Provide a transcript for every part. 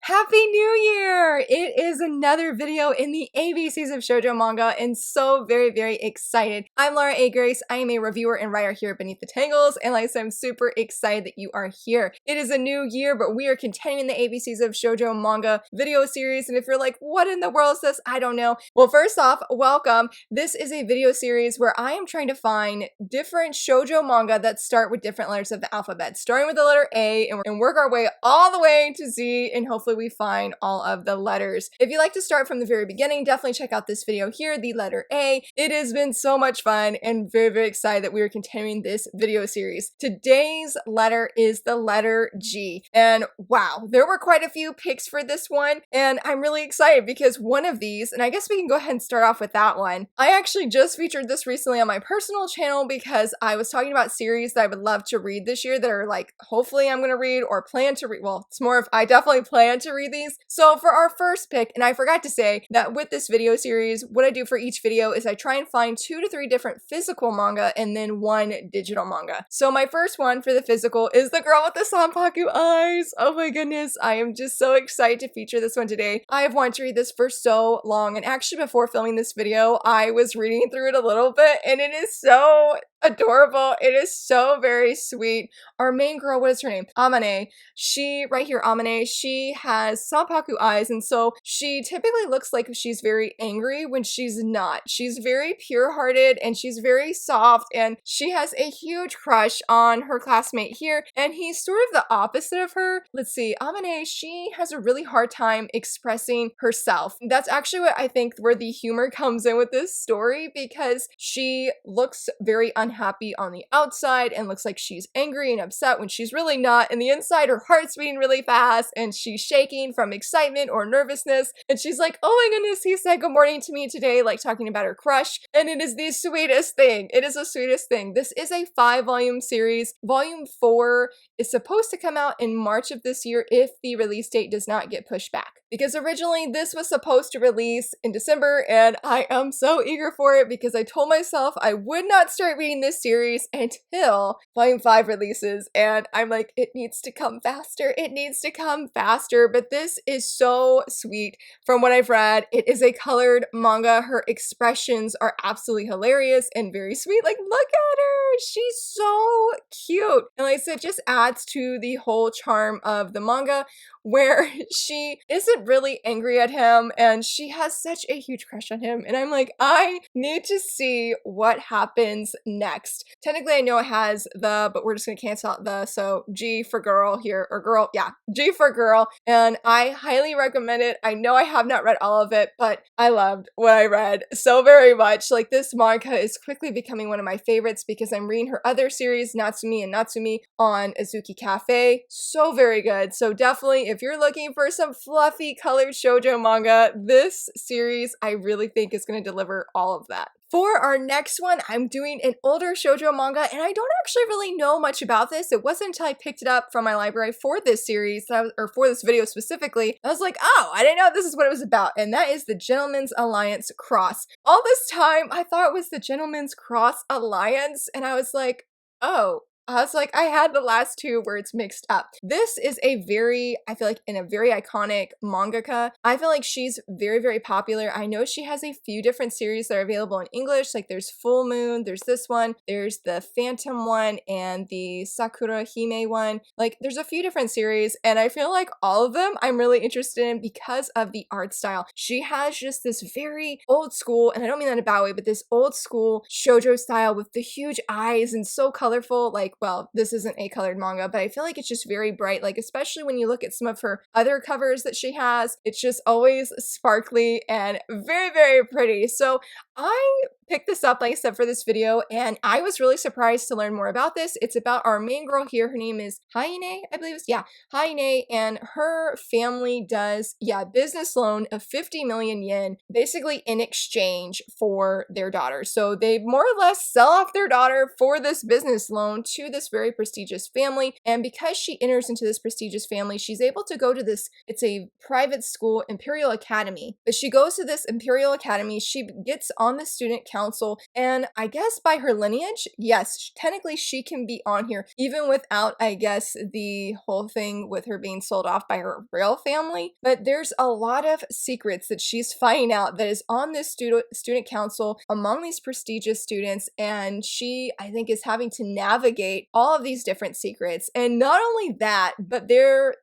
Happy New Year! It is another video in the ABCs of Shoujo Manga and so very excited. I'm Laura A. Grace. I am a reviewer and writer here beneath the Tangles, and like I said, I'm super excited that you are here. It is a new year, but we are continuing the ABCs of Shoujo Manga video series, and if you're like, what in the world is this? I don't know. Well, first off, welcome. This is a video series where I am trying to find different Shoujo manga that start with different letters of the alphabet, starting with the letter A and work our way all the way to Z, and hopefully we find all of the letters. If you like to start from the very beginning, definitely check out this video here, the letter A. It has been so much fun and very excited that we are continuing this video series. Today's letter is the letter G, and wow, there were quite a few picks for this one, and I'm really excited because one of these, and I guess we can go ahead and start off with that one. I actually just featured this recently on my personal channel because I was talking about series that I would love to read this year that are like, hopefully I'm gonna read or plan to read. Well, it's more of I definitely plan to read these. So for our first pick, and I forgot to say that with this video series, what I do for each video is I try and find 2 to 3 different physical manga and then 1 digital manga. So my first one for the physical is The Girl with the Sanpaku Eyes. Oh my goodness, I am just so excited to feature this one today. I have wanted to read this for so long, and actually before filming this video, I was reading through it a little bit, and it is so adorable. It is so very sweet. Our main girl, what is her name? Amane. She, right here, Amane, she has Sanpaku eyes, and so she typically looks like she's very angry when she's not. She's very pure-hearted, and she's very soft, and she has a huge crush on her classmate here, and he's sort of the opposite of her. Let's see, Amane, she has a really hard time expressing herself. That's actually what I think where the humor comes in with this story, because she looks very unhappy on the outside and looks like she's angry and upset when she's really not. And the inside, her heart's beating really fast and she's shaking from excitement or nervousness. And she's like, oh my goodness, he said good morning to me today, like talking about her crush. And it is the sweetest thing. It is the sweetest thing. This is a 5-volume series. Volume 4 is supposed to come out in March of this year if the release date does not get pushed back. Because originally this was supposed to release in December, and I am so eager for it because I told myself I would not start reading this series until Volume 5 releases, and I'm like, it needs to come faster, it needs to come faster. But this is so sweet. From what I've read, it is a colored manga. Her expressions are absolutely hilarious and very sweet. Like, look at her, she's so cute, and like I said, it just adds to the whole charm of the manga, where she isn't really angry at him and she has such a huge crush on him, and I'm like, I need to see what happens next. Technically I know it has the, but we're just gonna cancel out the, so G for girl here, or girl, yeah, G for girl, and I highly recommend it. I know I have not read all of it, but I loved what I read so very much. Like, this manga is quickly becoming one of my favorites because I'm reading her other series, Natsumi and Natsumi, on Azuki Cafe. So very good. So definitely, if you're looking for some fluffy colored shoujo manga, this series I really think is going to deliver all of that. For our next one, I'm doing an older shoujo manga, and I don't actually really know much about this. It wasn't until I picked it up from my library for this series, or for this video specifically, I was like, oh, I didn't know this is what it was about, and that is the Gentleman's Alliance Cross. All this time, I thought it was the Gentleman's Cross Alliance, and I was like, oh, I had the last 2 words mixed up. This is a very, I feel like, in a very iconic mangaka. I feel like she's very popular. I know she has a few different series that are available in English, like there's Full Moon, there's this one, there's the Phantom one, and the Sakura Hime one. Like, there's a few different series, and I feel like all of them I'm really interested in because of the art style. She has just this very old school, and I don't mean that in a bad way, but this old school shoujo style with the huge eyes and so colorful. Like, well, this isn't a colored manga, but I feel like it's just very bright. Like, especially when you look at some of her other covers that she has, it's just always sparkly and very pretty. So I picked this up, like I said, for this video, and I was really surprised to learn more about this. It's about our main girl here. Her name is Haine, I believe it's, yeah, Haine, and her family does, business loan of 50 million yen, basically in exchange for their daughter. So they more or less sell off their daughter for this business loan to this very prestigious family, and because she enters into this prestigious family, she's able to go to this, it's a private school, Imperial Academy, but she goes to this Imperial Academy, she gets on the student council. And I guess by her lineage, yes, technically she can be on here, even without, I guess, the whole thing with her being sold off by her real family. But there's a lot of secrets that she's finding out that is on this student council among these prestigious students, and she, I think, is having to navigate all of these different secrets. And not only that, but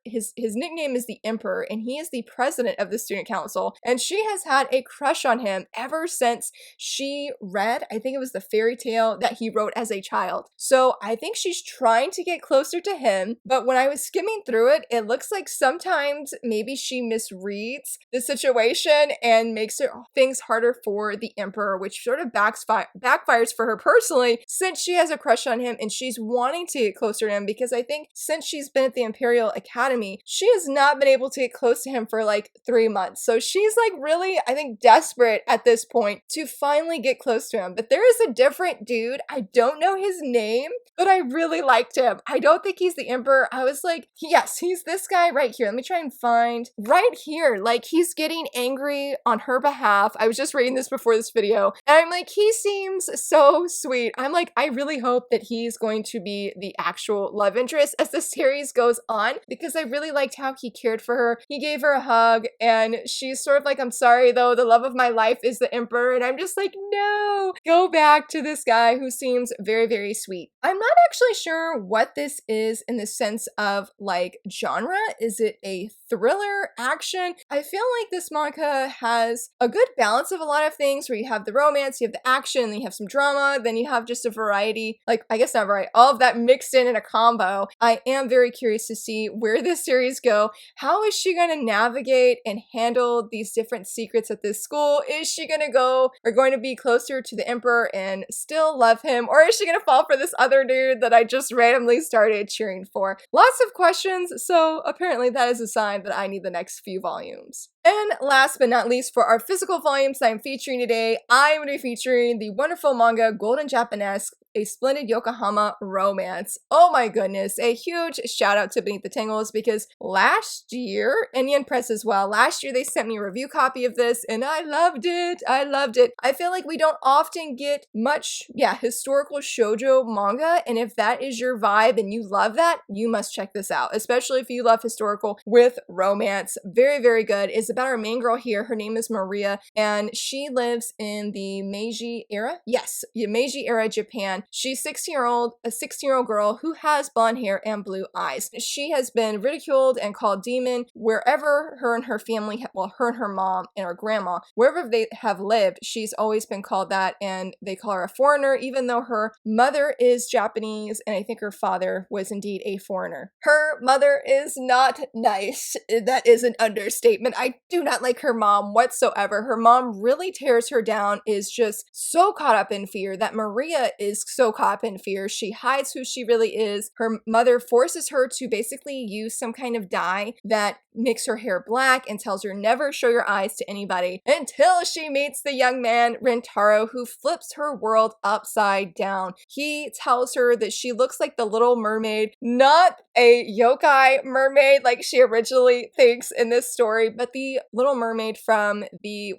his nickname is the Emperor, and he is the president of the student council, and she has had a crush on him ever since she read, I think it was the fairy tale that he wrote as a child. So I think she's trying to get closer to him, but when I was skimming through it, it looks like sometimes maybe she misreads the situation and makes things harder for the Emperor, which sort of backfires for her personally, since she has a crush on him and she's wanting to get closer to him, because I think since she's been at the Imperial Academy, she has not been able to get close to him for like 3 months. So she's like really, I think, desperate at this point to finally get close to him. But there is a different dude. I don't know his name, but I really liked him. I don't think he's the Emperor. I was like, yes, he's this guy right here. Let me try and find right here. Like, he's getting angry on her behalf. I was just reading this before this video, and I'm like, he seems so sweet. I'm like, I really hope that he's going to be the actual love interest as the series goes on, because I really liked how he cared for her. He gave her a hug, and she's sort of like, I'm sorry though, the love of my life is the Emperor. And I'm just like, no, go back to this guy who seems very, very sweet. I'm not actually sure what this is in the sense of like genre. Is it a thriller, action? I feel like this manga has a good balance of a lot of things, where you have the romance, you have the action, then you have some drama, then you have just a variety, like, I guess not variety, all of that mixed in a combo. I am very curious to see where this series go. How is she going to navigate and handle these different secrets at this school? Is she going to be closer to the Emperor and still love him? Or is she going to fall for this other dude that I just randomly started cheering for? Lots of questions, so apparently that is a sign that I need the next few volumes. And last but not least, for our physical volumes that I'm featuring today, I'm going to be featuring the wonderful manga Golden Japanesque, A Splendid Yokohama Romance. Oh my goodness, a huge shout out to Beneath the Tangles, because last year, and Yen Press as well, last year they sent me a review copy of this and I loved it. I loved it. I feel like we don't often get much, historical shoujo manga, and if that is your vibe and you love that, you must check this out, especially if you love historical with romance. Very, very good. It's about our main girl here. Her name is Maria, and she lives in the Meiji era. Yes, Meiji era Japan. She's a 16-year-old girl who has blonde hair and blue eyes. She has been ridiculed and called demon wherever her and her family, her and her mom and her grandma, wherever they have lived, she's always been called that, and they call her a foreigner, even though her mother is Japanese, and I think her father was indeed a foreigner. Her mother is not nice. That is an understatement. I do not like her mom whatsoever. Her mom really tears her down, is just so caught up in fear that Maria is so caught up in fear. She hides who she really is. Her mother forces her to basically use some kind of dye that makes her hair black and tells her never show your eyes to anybody, until she meets the young man Rentaro, who flips her world upside down. He tells her that she looks like the Little Mermaid, not a yokai mermaid like she originally thinks in this story, but the Little Mermaid from the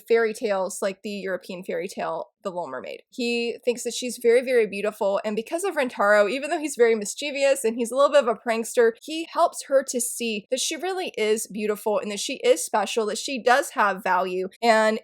fairy tales, like the European fairy tale, The Little Mermaid. He thinks that she's very, very beautiful, and because of Rentaro, even though he's very mischievous and he's a little bit of a prankster, he helps her to see that she really is beautiful and that she is special, that she does have value, and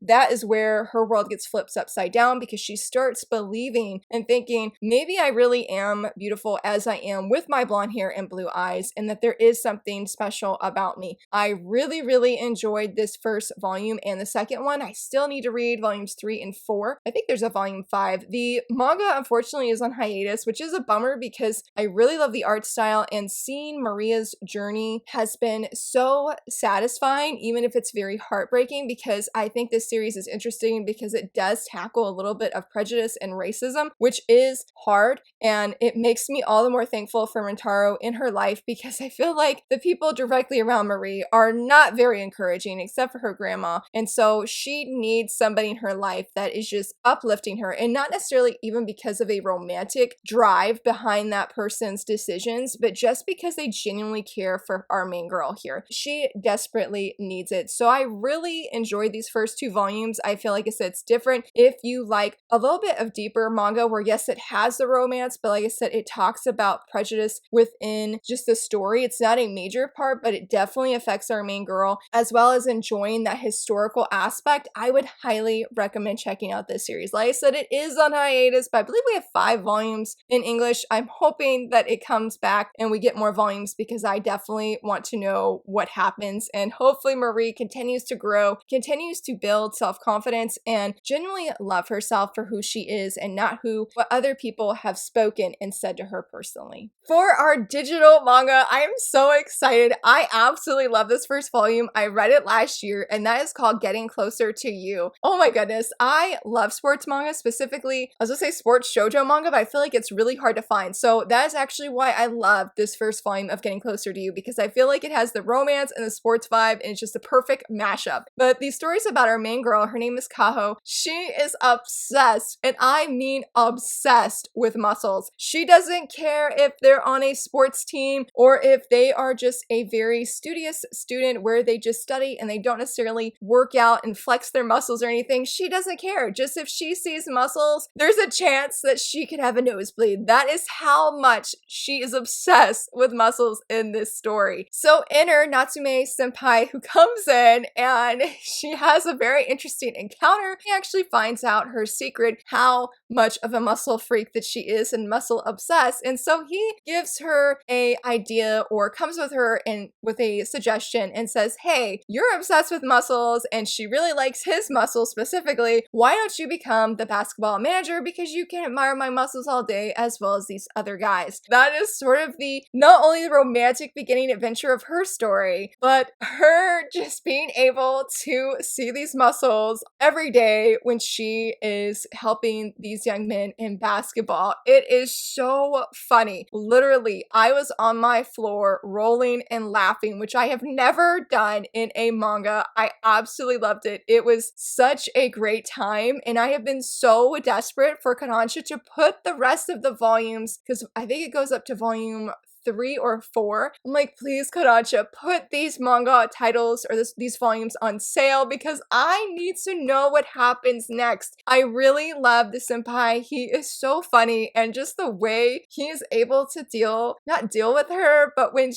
that is where her world gets flipped upside down, because she starts believing and thinking, maybe I really am beautiful as I am with my blonde hair and blue eyes, and that there is something special about me. I really, really enjoyed this first volume and the second one. I still need to read volumes 3 and 4. I think there's a volume 5. The manga, unfortunately, is on hiatus, which is a bummer, because I really love the art style, and seeing Maria's journey has been so satisfying, even if it's very heartbreaking, because I think this series is interesting because it does tackle a little bit of prejudice and racism, which is hard, and it makes me all the more thankful for Rentaro in her life, because I feel like the people directly around Marie are not very encouraging, except for her grandma, and so she needs somebody in her life that is just uplifting her, and not necessarily even because of a romantic drive behind that person's decisions, but just because they genuinely care for our main girl here. She desperately needs it. So I really enjoyed these first 2 volumes. volumes. I feel like I said it's different. If you like a little bit of deeper manga where yes, it has the romance, but like I said, it talks about prejudice within just the story. It's not a major part, but it definitely affects our main girl, as well as enjoying that historical aspect. I would highly recommend checking out this series. Like I said, it is on hiatus, but I believe we have 5 volumes in English. I'm hoping that it comes back and we get more volumes because I definitely want to know what happens. And hopefully Marie continues to grow, continues to build self-confidence, and genuinely love herself for who she is and not what other people have spoken and said to her personally. For our digital manga, I am so excited. I absolutely love this first volume. I read it last year, and that is called Getting Closer to You. Oh my goodness, I love sports manga, specifically, I was gonna say sports shoujo manga, but I feel like it's really hard to find. So that is actually why I love this first volume of Getting Closer to You, because I feel like it has the romance and the sports vibe, and it's just a perfect mashup. But these stories about our main girl, her name is Kaho. She is obsessed, and I mean obsessed with muscles. She doesn't care if they're on a sports team or if they are just a very studious student where they just study and they don't necessarily work out and flex their muscles or anything. She doesn't care. Just if she sees muscles, there's a chance that she could have a nosebleed. That is how much she is obsessed with muscles in this story. So enter Natsume Senpai, who comes in and she has a very interesting encounter. He actually finds out her secret, how much of a muscle freak that she is and muscle obsessed. And so he gives her a idea, or comes with her and with a suggestion and says, hey, you're obsessed with muscles and she really likes his muscles specifically. Why don't you become the basketball manager, because you can admire my muscles all day as well as these other guys. That is sort of the, not only the romantic beginning adventure of her story, but her just being able to see these muscles every day when she is helping these young men in basketball. It is so funny. Literally, I was on my floor rolling and laughing, which I have never done in a manga. I absolutely loved it. It was such a great time, and I have been so desperate for Kodansha to put the rest of the volumes, because I think it goes up to volume 3 or 4. I'm like, please, Kodansha, put these manga titles or these volumes on sale, because I need to know what happens next. I really love the senpai. He is so funny, and just the way he is able to not deal with her, but when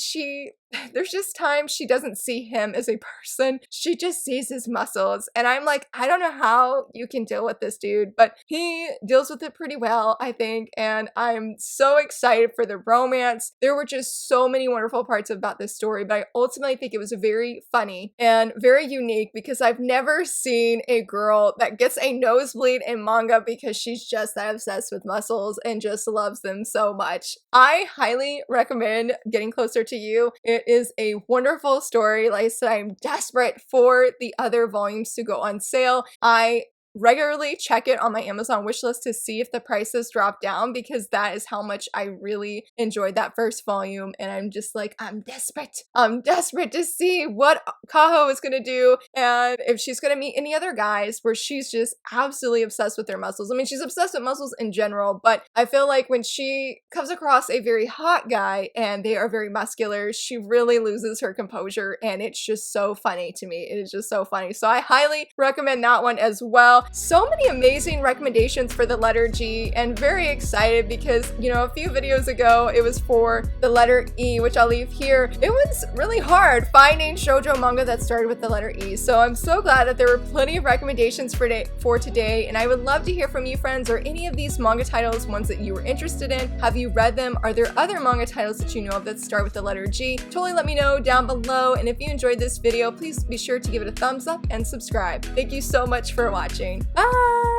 there's just times she doesn't see him as a person. She just sees his muscles. And I'm like, I don't know how you can deal with this dude, but he deals with it pretty well, I think. And I'm so excited for the romance. There were just so many wonderful parts about this story, but I ultimately think it was very funny and very unique, because I've never seen a girl that gets a nosebleed in manga because she's just that obsessed with muscles and just loves them so much. I highly recommend Getting Closer to You. It is a wonderful story. Like I said, I'm desperate for the other volumes to go on sale. I regularly check it on my Amazon wishlist to see if the prices drop down, because that is how much I really enjoyed that first volume. And I'm just like, I'm desperate. I'm desperate to see what Kaho is going to do, and if she's going to meet any other guys where she's just absolutely obsessed with their muscles. I mean, she's obsessed with muscles in general, but I feel like when she comes across a very hot guy and they are very muscular, she really loses her composure, and it's just so funny to me. It is just so funny. So I highly recommend that one as well. So many amazing recommendations for the letter G, and very excited because, you know, a few videos ago it was for the letter E, which I'll leave here. It was really hard finding shoujo manga that started with the letter E, so I'm so glad that there were plenty of recommendations for today, and I would love to hear from you friends. Or any of these manga titles ones that you were interested in? Have you read them? Are there other manga titles that you know of that start with the letter G? Totally let me know down below, and if you enjoyed this video, please be sure to give it a thumbs up and subscribe. Thank you so much for watching. Bye!